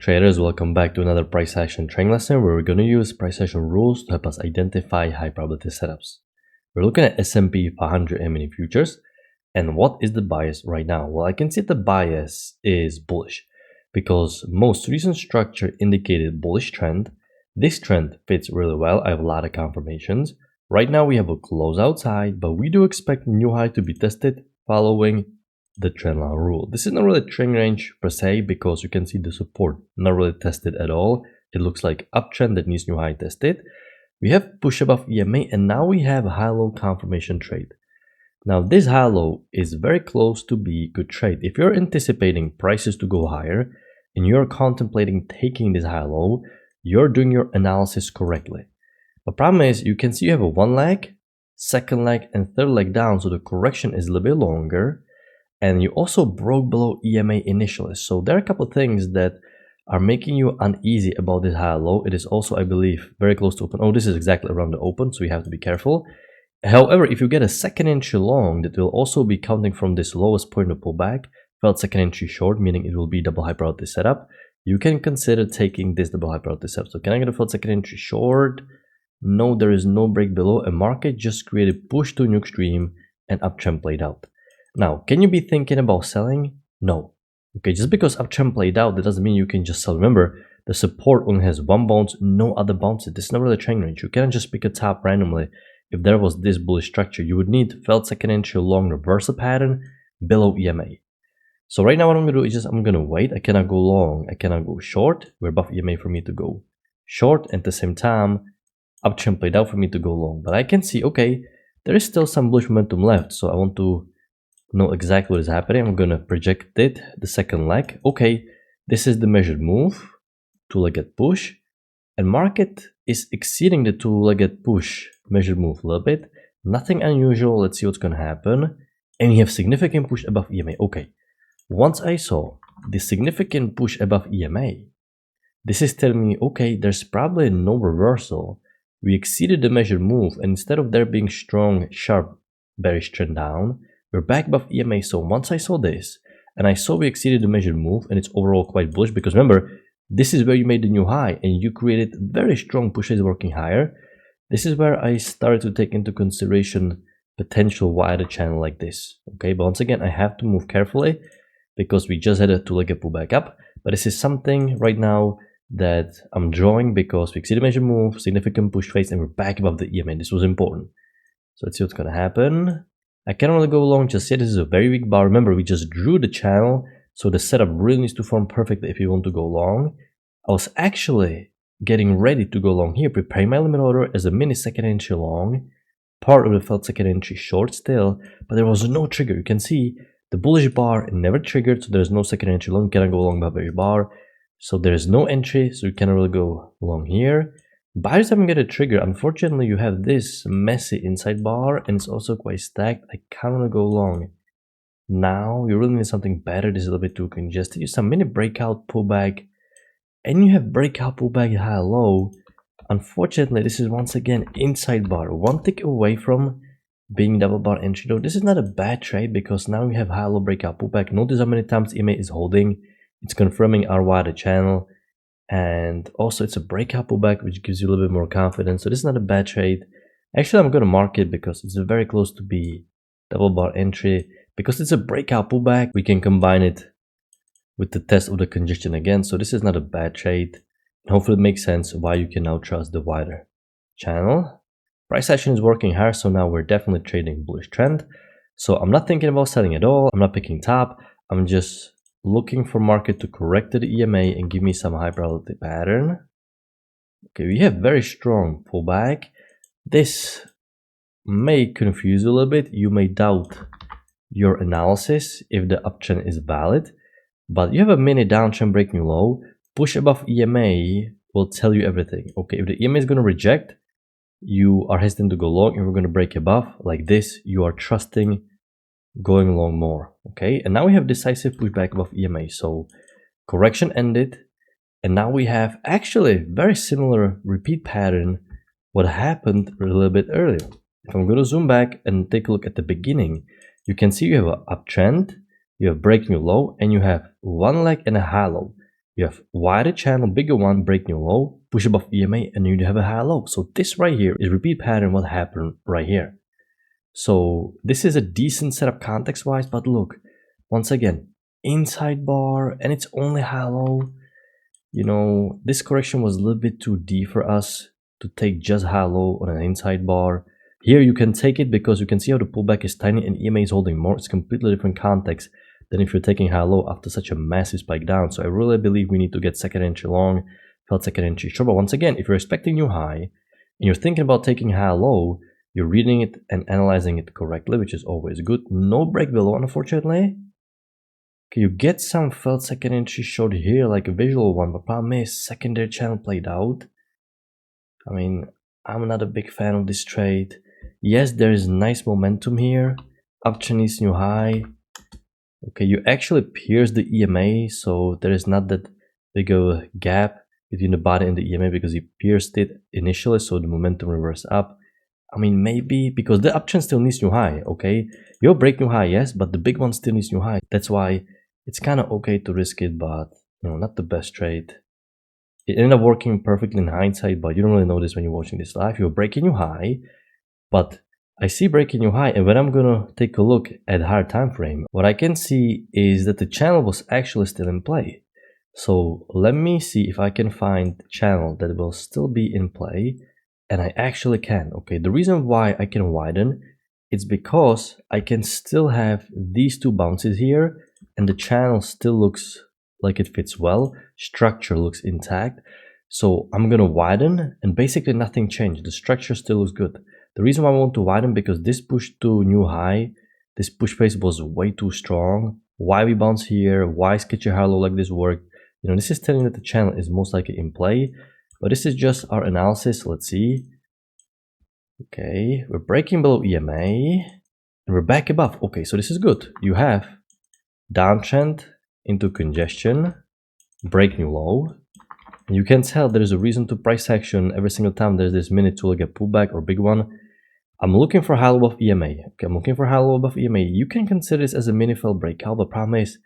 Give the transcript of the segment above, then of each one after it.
Traders, welcome back to another price action trading lesson where we're going to use price action rules to help us identify high probability setups. We're looking at S&P 500 mini futures, and what is the bias right now? Well, I can see the bias is bullish because most recent structure indicated bullish trend. This trend fits really well. I have a lot of confirmations. Right now we have a close outside, but we do expect new high to be tested following the trendline rule. This is not really a trend range per se because you can see the support not really tested at all. It looks like uptrend that needs new high tested. We have push above EMA, and now we have a high-low confirmation trade. Now this high-low is very close to be a good trade. If you're anticipating prices to go higher and you're contemplating taking this high-low, you're doing your analysis correctly. The problem is you can see you have a one leg, second leg, and third leg down, so the correction is a little bit longer. And you also broke below EMA initially. So there are a couple of things that are making you uneasy about this high low. It is also, I believe, very close to open. Oh, this is exactly around the open, so you have to be careful. However, if you get a second entry long, that will also be counting from this lowest point of pullback, felt second entry short, meaning it will be double high probability setup. You can consider taking this double high probability setup. So can I get a felt second entry short? No, there is no break below. A market just created push to new extreme and uptrend played out. Now, can you be thinking about selling? No. Okay, just because uptrend played out, that doesn't mean you can just sell. Remember, the support only has one bounce, no other bounces. This is not really a trend range. You cannot just pick a top randomly. If there was this bullish structure, you would need felt second entry long reversal pattern below EMA. So right now what I'm going to do is I'm going to wait. I cannot go long. I cannot go short. We're above EMA for me to go short. And at the same time, uptrend played out for me to go long. But I can see, okay, there is still some bullish momentum left. So I want to know exactly what is happening. I'm gonna project it, the second leg. Okay, this is the measured move, two-legged push, and market is exceeding the two-legged push measured move a little bit. Nothing unusual. Let's see what's gonna happen. And we have significant push above EMA. Okay, once I saw the significant push above EMA, this is telling me, okay, there's probably no reversal. We exceeded the measured move, and instead of there being strong, sharp, bearish trend down, we're back above EMA. So once I saw this, and I saw we exceeded the measured move, and it's overall quite bullish, because remember, this is where you made the new high, and you created very strong pushes working higher. This is where I started to take into consideration potential wider channel like this. Okay, but once again, I have to move carefully, because we just had a two-legged pullback up. But this is something right now that I'm drawing, because we exceeded the measured move, significant push phase, and we're back above the EMA. This was important. So let's see what's gonna happen. I can't really go long just yet. This is a very weak bar. Remember, we just drew the channel, so the setup really needs to form perfectly if you want to go long. I was actually getting ready to go long here, preparing my limit order as a mini second entry long, part of the felt second entry short still, but there was no trigger. You can see the bullish bar never triggered, so there's no second entry long. You cannot go long by bearish bar, so there's no entry, so you cannot really go long here. Buyers haven't get a trigger. Unfortunately, you have this messy inside bar, and it's also quite stacked. I can't really go long. Now, you really need something better. This is a little bit too congested. You some mini breakout pullback, and you have breakout pullback high low. Unfortunately, this is once again inside bar. One tick away from being double bar entry though. This is not a bad trade because now we have high low breakout pullback. Notice how many times EMA is holding. It's confirming our wider channel. And also it's a breakout pullback, which gives you a little bit more confidence. So this is not a bad trade. Actually, I'm going to mark it because it's very close to be double bar entry. Because it's a breakout pullback, we can combine it with the test of the congestion again. So this is not a bad trade. And hopefully it makes sense why you can now trust the wider channel. Price action is working hard, so now we're definitely trading bullish trend. So I'm not thinking about selling at all. I'm not picking top. I'm just looking for market to correct to the EMA and give me some high probability pattern. Okay, we have very strong pullback. This may confuse you a little bit. You may doubt your analysis if the uptrend is valid, but you have a mini downtrend break new low. Push above EMA will tell you everything. Okay, if the EMA is going to reject, you are hesitant to go long. If we're going to break above like this, you are trusting going long more. Okay, and now we have decisive pushback above EMA. So correction ended, and now we have actually very similar repeat pattern what happened a little bit earlier. If I'm going to zoom back and take a look at the beginning, you can see you have an uptrend, you have break new low, and you have one leg and a high low. You have wider channel, bigger one, break new low, push above EMA, and you have a high low. So this right here is repeat pattern what happened right here. So this is a decent setup context wise, but look, once again, inside bar, and it's only high low. You know, this correction was a little bit too deep for us to take just high low on an inside bar. Here you can take it because you can see how the pullback is tiny and EMA is holding more. It's completely different context than if you're taking high low after such a massive spike down. So I really believe we need to get second entry long, felt second entry short. But once again, if you're expecting new high and you're thinking about taking high low, you're reading it and analyzing it correctly, which is always good. No break below, unfortunately. Okay, you get some felt second entry short here, like a visual one, but problem is secondary channel played out. I mean, I'm not a big fan of this trade. Yes, there is nice momentum here. Up Chinese new high. Okay, you actually pierce the EMA, so there is not that big of a gap between the body and the EMA because you pierced it initially, so the momentum reversed up. I mean, maybe because the uptrend still needs new high, okay? You'll break new high, yes, but the big one still needs new high. That's why it's kind of okay to risk it, but, you know, not the best trade. It ended up working perfectly in hindsight, but you don't really know this when you're watching this live. You're breaking new high, but I see breaking new high, and when I'm gonna take a look at higher time frame, what I can see is that the channel was actually still in play. So let me see if I can find the channel that will still be in play. And I actually can. Okay, the reason why I can widen is because I can still have these two bounces here and the channel still looks like it fits well. Structure looks intact. So I'm gonna widen and basically nothing changed. The structure still looks good. The reason why I want to widen because this push to new high, this push phase was way too strong. Why we bounce here? Why sketchy high low like this worked? You know, this is telling that the channel is most likely in play. But this is just our analysis. Let's see. Okay, we're breaking below EMA and we're back above. Okay, so this is good. You have downtrend into congestion, break new low. And you can tell there is a reason to price action every single time there's this minute to like a pullback or big one. I'm looking for high low above EMA. Okay, I'm looking for high low above EMA. You can consider this as a mini failed breakout. The problem is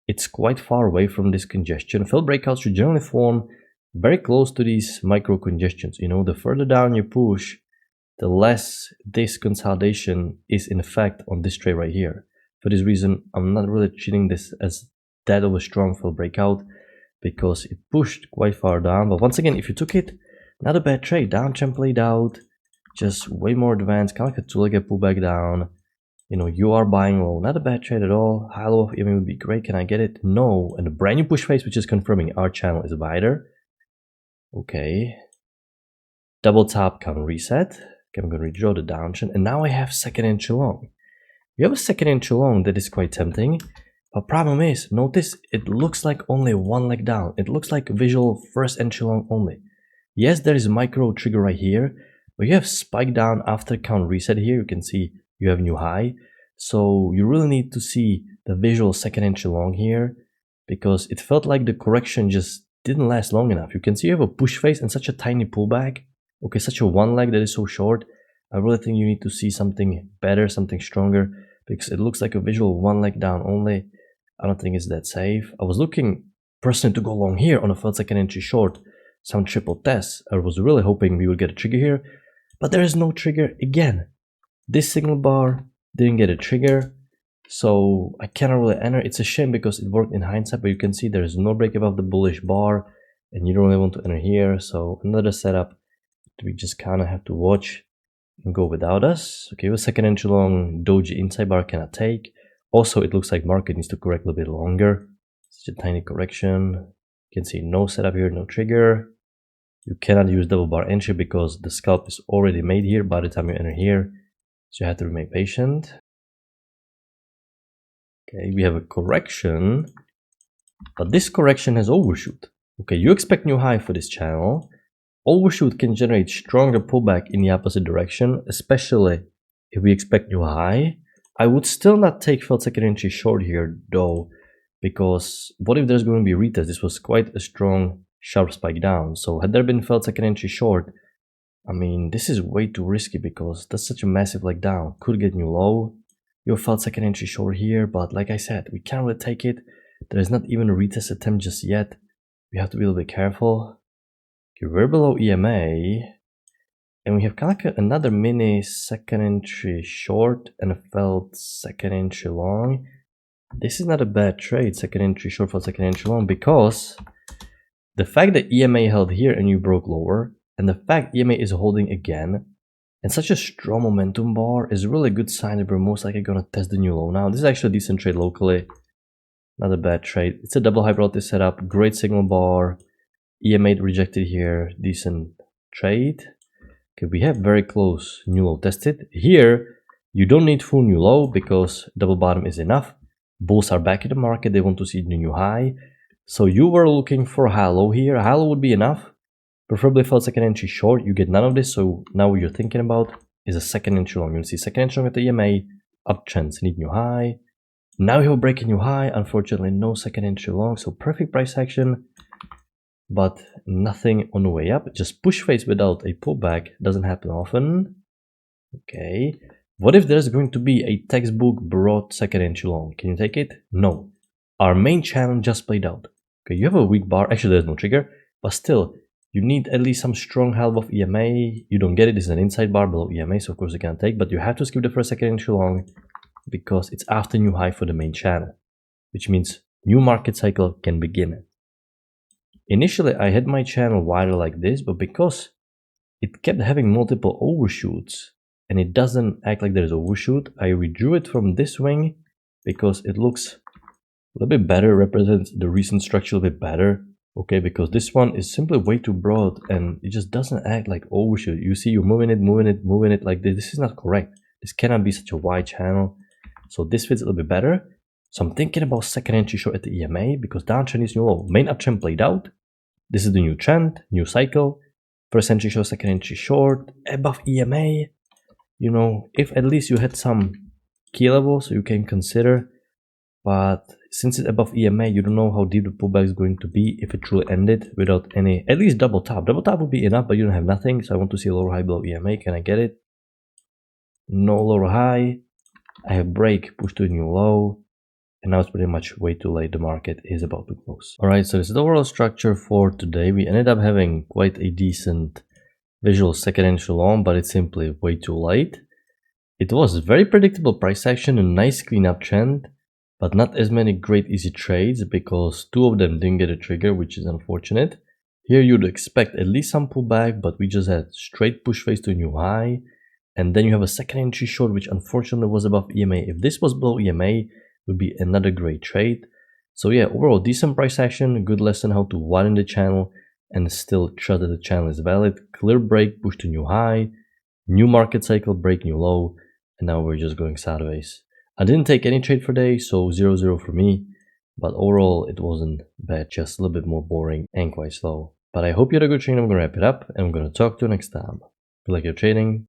it's quite far away from this congestion. Failed breakouts should generally form very close to these micro congestions. You know, the further down you push, the less this consolidation is in effect on this trade right here. For this reason, I'm not really treating this as that of a strong failed breakout because it pushed quite far down. But once again, if you took it, not a bad trade. Downtrend played out, just way more advanced, kind of like a two-legged pullback down. You know, you are buying low, not a bad trade at all. High low of EMA would be great. Can I get it? No. And a brand new push phase, which is confirming our channel is wider. Okay. Double top, can reset. Okay, I'm going to redraw the downtrend. And now I have second entry long. We have a second entry long that is quite tempting. But problem is, notice it looks like only one leg down. It looks like visual first entry long only. Yes, there is a micro trigger right here. But you have spike down after count reset here. You can see you have new high. So you really need to see the visual second entry long here because it felt like the correction just didn't last long enough. You can see you have a push phase and such a tiny pullback. Okay, such a one leg that is so short. I really think you need to see something better, something stronger because it looks like a visual one leg down only. I don't think it's that safe. I was looking personally to go long here on a felt second entry short, some triple tests. I was really hoping we would get a trigger here, but there is no trigger again. This signal bar didn't get a trigger, so I cannot really enter. It's a shame because it worked in hindsight, but you can see there is no break above the bullish bar, and you don't really want to enter here. So another setup that we just kind of have to watch and go without us. Okay, with second entry long, doji inside bar cannot take. Also, it looks like market needs to correct a little bit longer. Such a tiny correction. You can see no setup here, no trigger. You cannot use double bar entry because the scalp is already made here by the time you enter here. So you have to remain patient. Okay, we have a correction, but this correction has overshoot. Okay, you expect new high for this channel. Overshoot can generate stronger pullback in the opposite direction, especially if we expect new high. I would still not take felt second entry short here though, because what if there's going to be a retest? This was quite a strong sharp spike down. So had there been felt second entry short, I mean, this is way too risky because that's such a massive leg down. Could get new low. You felt second entry short here, but like I said, we can't really take it. There is not even a retest attempt just yet. we have to be a little bit careful. Okay, we're below EMA, and we have kind of like another mini second entry short and a felt second entry long. This is not a bad trade, second entry short for second entry long, because the fact that EMA held here and you broke lower, and the fact EMA is holding again, and such a strong momentum bar is really a good sign that we're most likely going to test the new low. Now, this is actually a decent trade locally. Not a bad trade. It's a double high probability setup, great signal bar. EMA rejected here, decent trade. Okay, we have very close new low tested. Here, you don't need full new low because double bottom is enough. Bulls are back in the market, they want to see the new high. So you were looking for high low here. High low would be enough. Preferably for a second entry short, you get none of this, so now what you're thinking about is a second entry long. You'll see second entry long at the EMA, uptrends, need new high. Now he'll break a new high, unfortunately no second entry long, so perfect price action, but nothing on the way up. Just push face without a pullback, doesn't happen often. Okay, what if there's going to be a textbook broad second entry long? Can you take it? No. Our main channel just played out. Okay, you have a weak bar, actually there's no trigger, but still, you need at least some strong help of EMA. You don't get it, it's an inside bar below EMA, so of course you can't take, but you have to skip the first second entry long because it's after new high for the main channel, which means new market cycle can begin. Initially, I had my channel wider like this, but because it kept having multiple overshoots and it doesn't act like there's overshoot, I withdrew it from this wing because it looks a little bit better, represents the recent structure a bit better. Okay, because this one is simply way too broad and it just doesn't act like overshoot. You see, you're moving it like this. This is not correct. This cannot be such a wide channel. So this fits a little bit better. So I'm thinking about second entry short at the EMA because downtrend is new low. Main uptrend played out. This is the new trend, new cycle. First entry short, second entry short, above EMA. You know, if at least you had some key levels you can consider. But since it's above EMA, you don't know how deep the pullback is going to be if it truly ended without any, at least double top. Double top would be enough, but you don't have nothing. So I want to see a lower high below EMA. Can I get it? No lower high. I have break, push to a new low. And now it's pretty much way too late. The market is about to close. Alright, so this is the overall structure for today. We ended up having quite a decent visual second entry long, but it's simply way too late. It was very predictable price action, a nice clean up trend, but not as many great easy trades because two of them didn't get a trigger, which is unfortunate. Here you'd expect at least some pullback, but we just had straight push face to a new high. And then you have a second entry short, which unfortunately was above EMA. If this was below EMA, would be another great trade. So yeah, overall decent price action, good lesson how to widen the channel and still trust that the channel is valid. Clear break, push to new high, new market cycle, break new low, and now we're just going sideways. I didn't take any trade for day, so 0-0 for me, but overall it wasn't bad, just a little bit more boring and quite slow. But I hope you had a good trade. I'm gonna wrap it up and I'm gonna talk to you next time. If you like your trading,